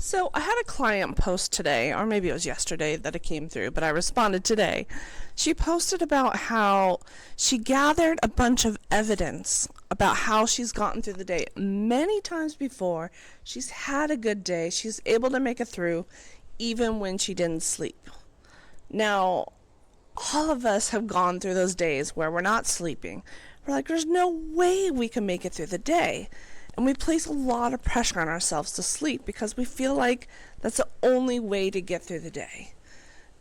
So I had a client post today, or maybe it was yesterday that it came through, but I responded today. She posted about how she gathered a bunch of evidence about how she's gotten through the day many times before. She's had a good day. She's able to make it through even when she didn't sleep. Now, all of us have gone through those days where we're not sleeping. We're like, there's no way we can make it through the day. And we place a lot of pressure on ourselves to sleep because we feel like that's the only way to get through the day.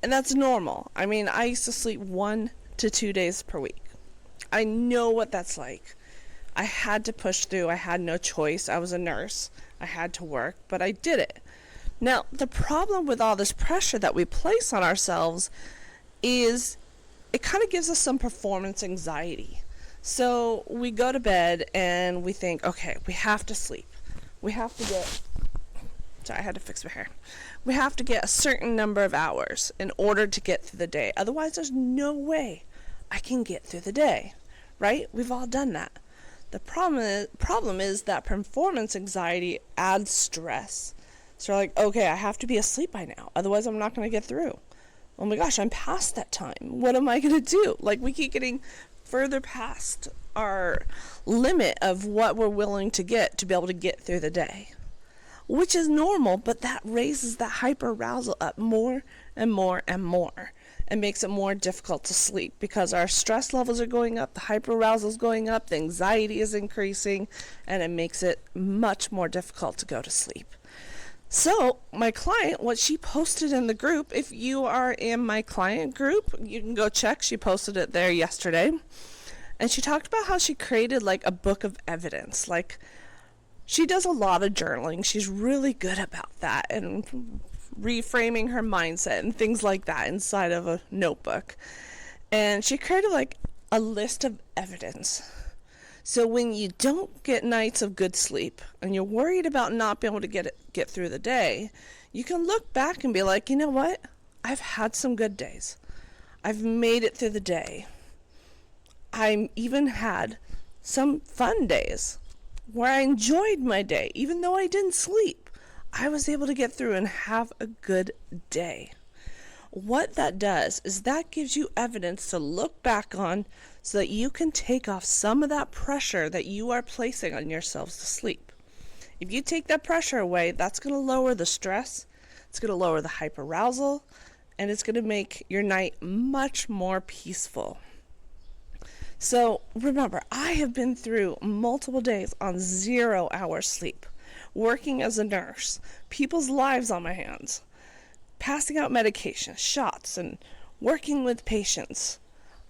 And that's normal. I mean, I used to sleep 1 to 2 days per week. I know what that's like. I had to push through. I had no choice. I was a nurse. I had to work, but I did it. Now, the problem with all this pressure that we place on ourselves is it kind of gives us some performance anxiety. So we go to bed and we think, okay, we have to sleep. We have to get, sorry, I had to fix my hair. We have to get a certain number of hours in order to get through the day. Otherwise, there's no way I can get through the day, right? We've all done that. The problem is that performance anxiety adds stress. So we're like, okay, I have to be asleep by now. Otherwise, I'm not going to get through. Oh my gosh, I'm past that time. What am I going to do? Like, we keep getting further past our limit of what we're willing to get to be able to get through the day, which is normal, but that raises that hyperarousal up more and more and more and makes it more difficult to sleep because our stress levels are going up, the hyperarousal is going up, the anxiety is increasing, and it makes it much more difficult to go to sleep. So my client, what she posted in the group, if you are in my client group, you can go check. She posted it there yesterday. And she talked about how she created like a book of evidence. Like, she does a lot of journaling. She's really good about that and reframing her mindset and things like that inside of a notebook. And she created like a list of evidence. So when you don't get nights of good sleep and you're worried about not being able to get through the day, you can look back and be like, you know what? I've had some good days. I've made it through the day. I even had some fun days where I enjoyed my day. Even though I didn't sleep, I was able to get through and have a good day. What that does is that gives you evidence to look back on so that you can take off some of that pressure that you are placing on yourselves to sleep. If you take that pressure away, that's going to lower the stress, it's going to lower the hyperarousal, and it's going to make your night much more peaceful. So remember, I have been through multiple days on 0 hours sleep, working as a nurse, people's lives on my hands, passing out medication, shots, and working with patients.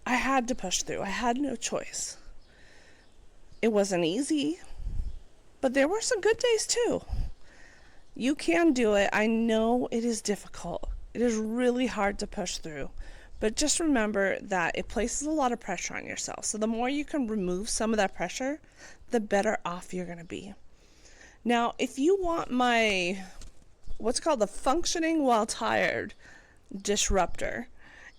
I had to push through. I had no choice. It wasn't easy, but there were some good days too. You can do it. I know it is difficult. It is really hard to push through, but just remember that it places a lot of pressure on yourself. So the more you can remove some of that pressure, the better off you're going to be. Now, if you want my what's called the Functioning While Tired Disruptor,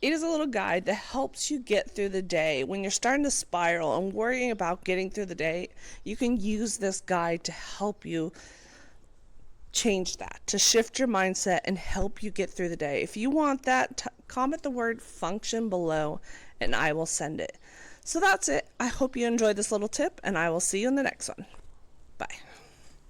it is a little guide that helps you get through the day. When you're starting to spiral and worrying about getting through the day, you can use this guide to help you change that, to shift your mindset and help you get through the day. If you want that, comment the word function below and I will send it. So that's it. I hope you enjoyed this little tip and I will see you in the next one. Bye.